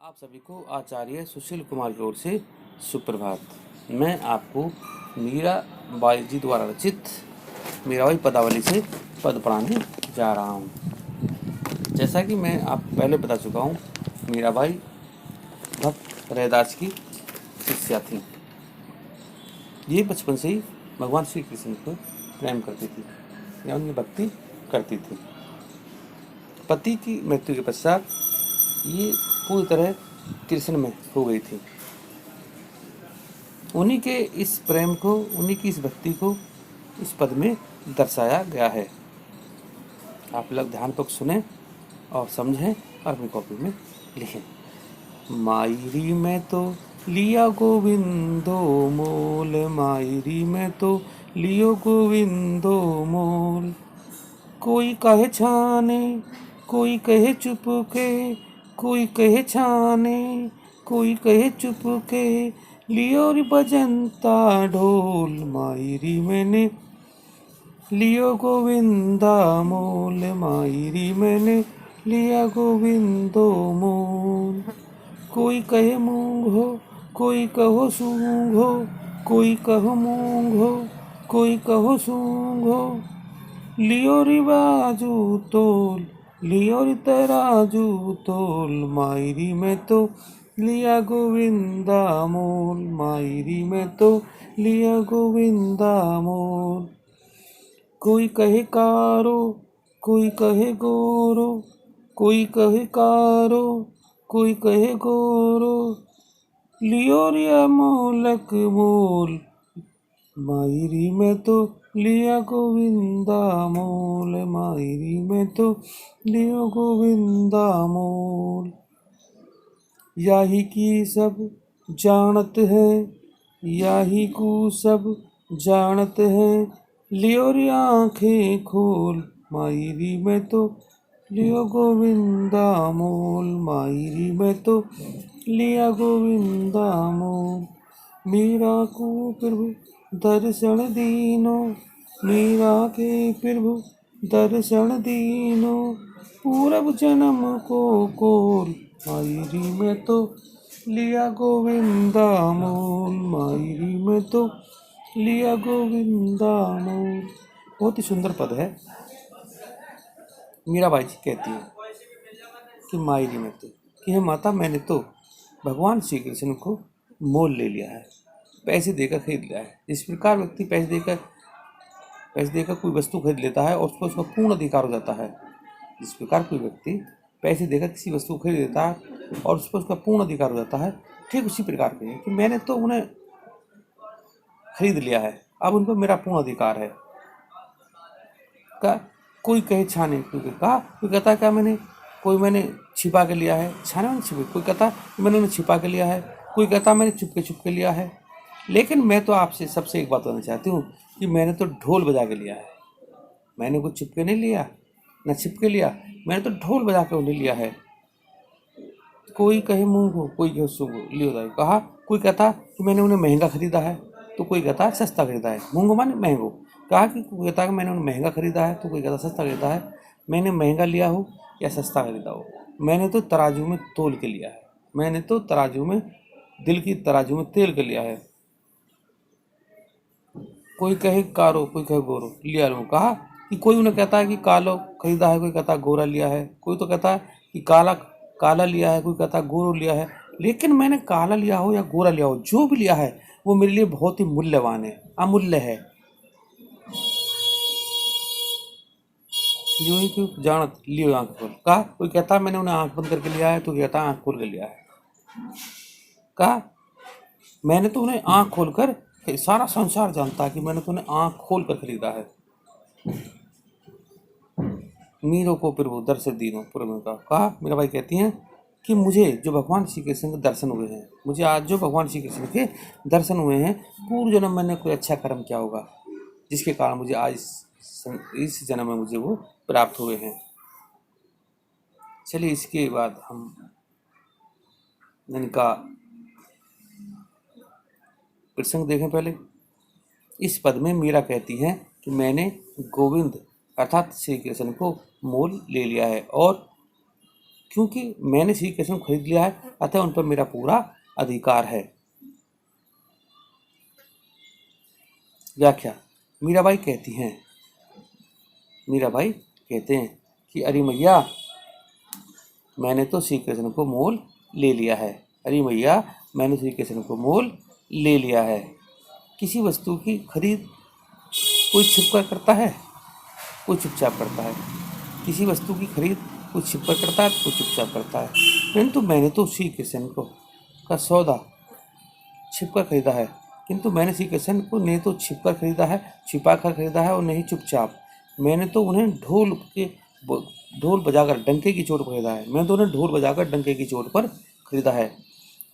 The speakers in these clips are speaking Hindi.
आप सभी को आचार्य सुशील कुमार की ओर से सुप्रभात। मैं आपको मीराबाई जी द्वारा रचित मीराबाई पदावली से पद पढ़ाने जा रहा हूँ। जैसा कि मैं आपको पहले बता चुका हूँ, मीराबाई भक्त रैदास की शिष्या थी। ये बचपन से ही भगवान श्री कृष्ण को प्रेम करती थी या उनकी भक्ति करती थी। पति की मृत्यु के पश्चात ये पूरी तरह कृष्ण में हो गई थी। उन्हीं के इस प्रेम को, उन्हीं की इस भक्ति को इस पद में दर्शाया गया है। आप लोग ध्यानपूर्वक सुने और समझें और अपनी कॉपी में लिखें। मायरी में तो लिया गोविंदो मोल, मायरी में तो लियो गोविंदो मोल। कोई कहे छाने, कोई कहे चुपके, कोई कहे छाने, कोई कहे चुपके, लियो रे बजंता ढोल। मायरी मैंने लियो गोविंदा मोल, मायरी मैंने लिया गोविंदो मोल। कोई कहे मूंग हो, कोई कहो सूंग हो, कोई कहो मूंग हो, कोई कहो सूंग हो। लियो रे बाजू तोल, लियो रे तराजू तोल। मायरी में तो लिया गोविंदा मोल, मायरी में तो लिया गोविंदा मोल। कोई कहे कारो, कोई कहे गोरो, कोई कहे कारो, कोई कहे गोरो। लियो रे अमोलक मोल, मायरी में तो लिया गोविंदा मोल, मायरी में तो लियो गोविंदा मोल। याही की सब जानत है, याही को सब जानत है। लियो रे आँखें खोल, मायरी में तो लियो गोविंदा मोल, मायरी में तो लिया गोविंदा मोल। मीरा को प्रभु दर्शन दीनो, मीरा के प्रभु दर्शन दीनो। पूरब जन्म को कोल, मायरी में तो लिया गोविंदा मोल, मायरी में तो लिया गोविंदा मोल। बहुत ही सुंदर पद है। मीराबाई जी कहती है कि मायरी में तो, कि हे माता, मैंने तो भगवान श्री कृष्ण को मोल ले लिया है, पैसे देकर खरीद लिया है। इस प्रकार व्यक्ति पैसे देकर कोई वस्तु खरीद लेता है और उस पर उसका पूर्ण अधिकार हो जाता है। इस प्रकार कोई व्यक्ति पैसे देकर किसी वस्तु को खरीद लेता है और उस पर उसका पूर्ण अधिकार हो जाता है, ठीक उसी प्रकार के कि मैंने तो उन्हें खरीद लिया है, अब उन पर मेरा पूर्ण अधिकार है। का कोई कहे छाने, कोई कहता क्या मैंने छिपा के लिया है, छाने मैंने छिपे। कोई कहता मैंने उन्हें छिपा के लिया है, कोई कहता मैंने चुपके लिया है। लेकिन मैं तो आपसे सबसे एक बात कहना चाहती हूँ कि मैंने तो ढोल बजा के लिया है। मैंने कुछ चुपके नहीं लिया, न छिपके लिया, मैंने तो ढोल बजा के उन्हें लिया है। कोई कहे मूंग हो, कोई कहे सूंग हो, लियो। कहा कोई कहता कि मैंने उन्हें महंगा खरीदा है, तो कोई कहता है सस्ता खरीदा है। मूंग माने महंगो। कहा कि कोई कहता है कि मैंने उन्हें महंगा खरीदा है, तो कोई कहता सस्ता खरीदा है। मैंने महंगा लिया हो या सस्ता खरीदा हो, मैंने तो तराजू में तोल के लिया है, मैंने तो तराजू में, दिल की तराजू में तेल के लिया है। कोई कहे कारो, कोई कहे गोरो, लिया लो। कहा कि कोई उन्हें कहता है कि कालो खरीदा है, कोई कहता है गोरा लिया है, कोई तो कहता है कि काला लिया है, कोई कहता है गोरो लिया है। लेकिन मैंने काला लिया हो या गोरा लिया हो, जो भी लिया है वो मेरे लिए बहुत ही मूल्यवान है, अमूल्य है। यूं ही क्यों जानत लियो आंख खोल। कहा कोई कहता है मैंने उन्हें आंख बंद करके लिया है, तो कहता है आंख खोल कर लिया है। कहा मैंने तो उन्हें आंख खोलकर, सारा संसार जानता है कि मैंने तो उन्हें आंख खोल कर खरीदा है। मीरों को प्रभु दर्शन दीनो पूर्व का। कहा मीराबाई कहती हैं कि मुझे जो भगवान श्री कृष्ण के दर्शन हुए हैं, मुझे आज जो भगवान श्री कृष्ण के दर्शन हुए हैं, पूर्व जन्म मैंने कोई अच्छा कर्म किया होगा जिसके कारण मुझे आज इस जन्म में मुझे वो प्राप्त हुए हैं। चलिए इसके बाद हम इनका प्रसंग देखें। पहले इस पद में मीरा कहती हैं कि मैंने गोविंद अर्थात श्री कृष्ण को मोल ले लिया है और क्योंकि मैंने श्री कृष्ण को खरीद लिया है, अतः उन पर मेरा पूरा अधिकार है। व्याख्या। मीराबाई कहती हैं, मीराबाई कहते हैं कि अरे मैया, मैंने तो श्री कृष्ण को मोल ले लिया है। अरे मैया, मैंने श्री कृष्ण को मोल ले लिया है। किसी वस्तु की खरीद कोई छिपकर करता है, कोई चुपचाप करता है। किसी वस्तु की खरीद कोई छिपकर करता है, कोई चुपचाप करता है। परंतु मैंने तो श्री कृष्ण को का सौदा छिपकर खरीदा है। किंतु मैंने श्री कृष्ण को नहीं तो छिपकर खरीदा है, छिपा कर खरीदा है, और नहीं चुपचाप। मैंने तो उन्हें ढोल बजाकर डंके की चोट पर खरीदा है। मैंने तो उन्हें ढोल बजाकर डंके की चोट पर खरीदा है।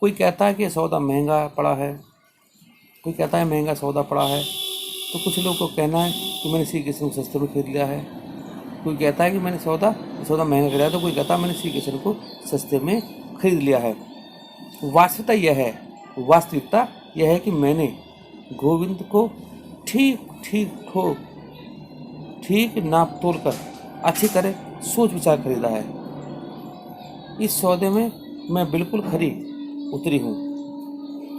कोई कहता है कि सौदा महंगा पड़ा है, कोई कहता है महंगा सौदा पड़ा है, तो कुछ लोग को कहना है कि मैंने श्री कृष्ण को सस्ते में खरीद लिया है। कोई कहता है कि मैंने सौदा महंगा खरीदा है, तो कोई कहता है मैंने श्री कृष्ण को सस्ते में खरीद लिया है। वास्तविकता यह है कि मैंने गोविंद को ठीक नाप तोल कर अच्छी तरह सोच विचार खरीदा है। इस सौदे में मैं बिल्कुल खरी उतरी हूँ।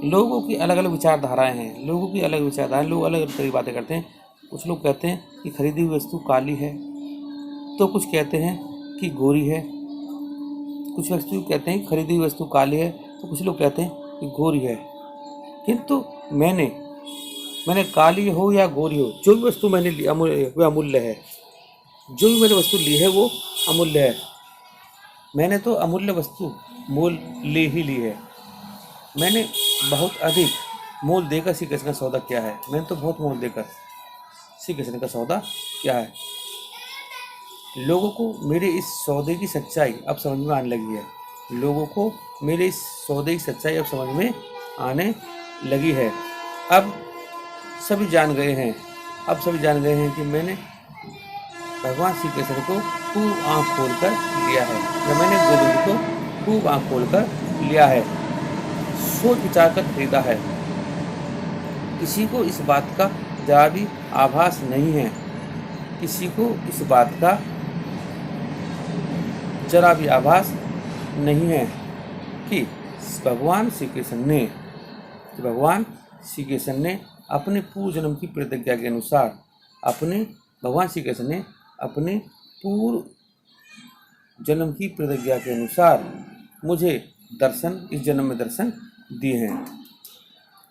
लोगों की अलग अलग विचारधाराएं हैं, लोग अलग अलग तरह की बातें करते हैं। कुछ लोग कहते हैं कि खरीदी हुई वस्तु काली है, तो कुछ कहते हैं कि गोरी है। कुछ वस्तु कहते हैं कि खरीदी हुई वस्तु काली है, तो कुछ लोग कहते हैं कि गोरी है। किंतु मैंने काली हो या गोरी हो, जो भी वस्तु मैंने ली वह अमूल्य है। जो भी मैंने वस्तु ली है वो अमूल्य है। मैंने तो अमूल्य वस्तु मोल ले ही ली है। मैंने बहुत अधिक मोल देकर श्री कृष्ण का सौदा किया है। मैंने तो बहुत मोल देकर श्री कृष्ण का सौदा किया है। लोगों को मेरे इस सौदे की सच्चाई अब समझ में आने लगी है। लोगों को मेरे इस सौदे की सच्चाई अब समझ में आने लगी है। अब सभी जान गए हैं कि मैंने भगवान श्री कृष्ण को खूब आँख खोल कर लिया है, या मैंने गोविंद को खूब आँख खोल कर लिया है, सोच विचार कर खरीदा है। किसी को इस बात का जरा भी आभास नहीं है, किसी को इस बात का जरा भी आभास नहीं है कि भगवान श्री कृष्ण ने अपने पूर्व जन्म की प्रतिज्ञा के अनुसार मुझे इस जन्म में दर्शन दिए हैं।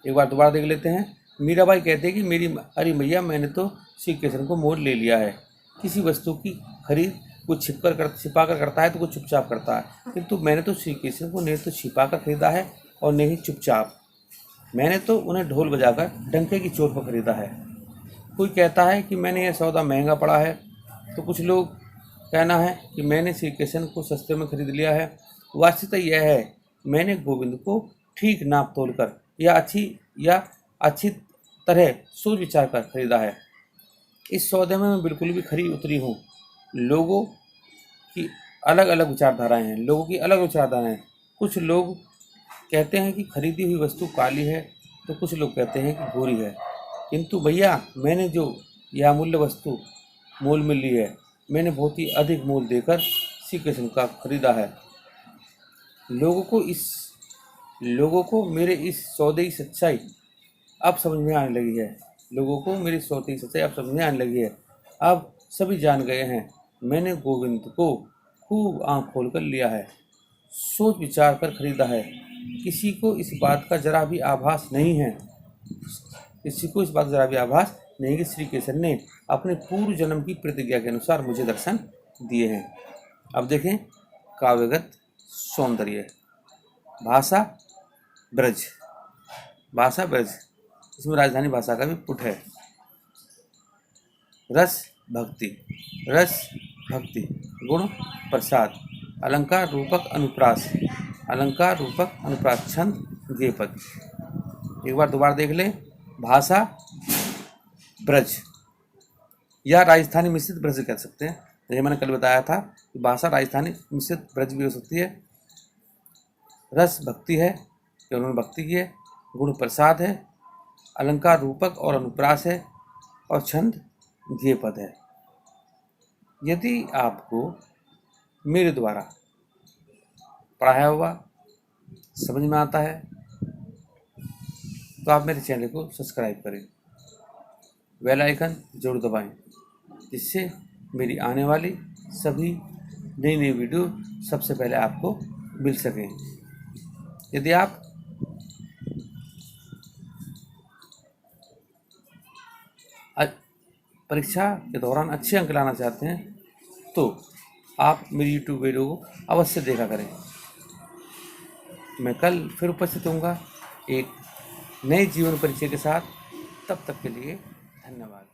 एक बार दोबारा देख लेते हैं। मीराबाई कहते हैं कि अरे मैया, मैंने तो श्री कृष्ण को मोल ले लिया है। किसी वस्तु की खरीद कुछ छिपा कर करता है, तो कुछ चुपचाप करता है। किंतु मैंने तो श्री कृष्ण को नहीं तो छिपा कर खरीदा है और नहीं चुपचाप। मैंने तो उन्हें ढोल बजाकर डंके की चोट पर खरीदा है। कोई कहता है कि मैंने यह सौदा महंगा पड़ा है, तो कुछ लोग कहना है कि मैंने श्री कृष्ण को सस्ते में खरीद लिया है। वास्तविकता यह है, मैंने गोविंद को ठीक नाप तोल कर या अच्छी तरह सोच विचार कर खरीदा है। इस सौदे में मैं बिल्कुल भी खरी उतरी हूँ। लोगों की अलग अलग विचारधाराएं हैं। कुछ लोग कहते हैं कि खरीदी हुई वस्तु काली है, तो कुछ लोग कहते हैं कि गोरी है। किंतु भैया, मैंने जो यह अमूल्य वस्तु मोल में ली है, मैंने बहुत ही अधिक मोल देकर श्री कृष्ण का खरीदा है। लोगों को मेरे इस सौदे की सच्चाई अब समझ में आने लगी है। अब सभी जान गए हैं, मैंने गोविंद को खूब आँख खोल कर लिया है, सोच विचार कर खरीदा है। किसी को इस बात का जरा भी आभास नहीं कि श्री कृष्ण ने अपने पूर्व जन्म की प्रतिज्ञा के अनुसार मुझे दर्शन दिए हैं। अब देखें काव्यगत सौंदर्य। भाषा ब्रज, इसमें राजधानी भाषा का भी पुट है। रस भक्ति, गुण प्रसाद, अलंकार रूपक अनुप्रास, छंद गेपद। एक बार दोबारा देख लें। भाषा ब्रज या राजस्थानी मिश्रित ब्रज कह सकते हैं। जैसे मैंने कल बताया था कि भाषा राजस्थानी मिश्रित ब्रज भी हो सकती है। रस भक्ति है कि उन्होंने भक्ति की है, गुण प्रसाद है, अलंकार रूपक और अनुप्रास है, और छंद गेय पद है। यदि आपको मेरे द्वारा पढ़ाया हुआ समझ में आता है तो आप मेरे चैनल को सब्सक्राइब करें, बेल आइकन जरूर दबाएं, जिससे मेरी आने वाली सभी नई नई वीडियो सबसे पहले आपको मिल सकें। यदि आप परीक्षा के दौरान अच्छे अंक लाना चाहते हैं तो आप मेरी यूट्यूब वीडियो को अवश्य देखा करें। मैं कल फिर उपस्थित होऊंगा एक नए जीवन परिचय के साथ। तब तक के लिए धन्यवाद।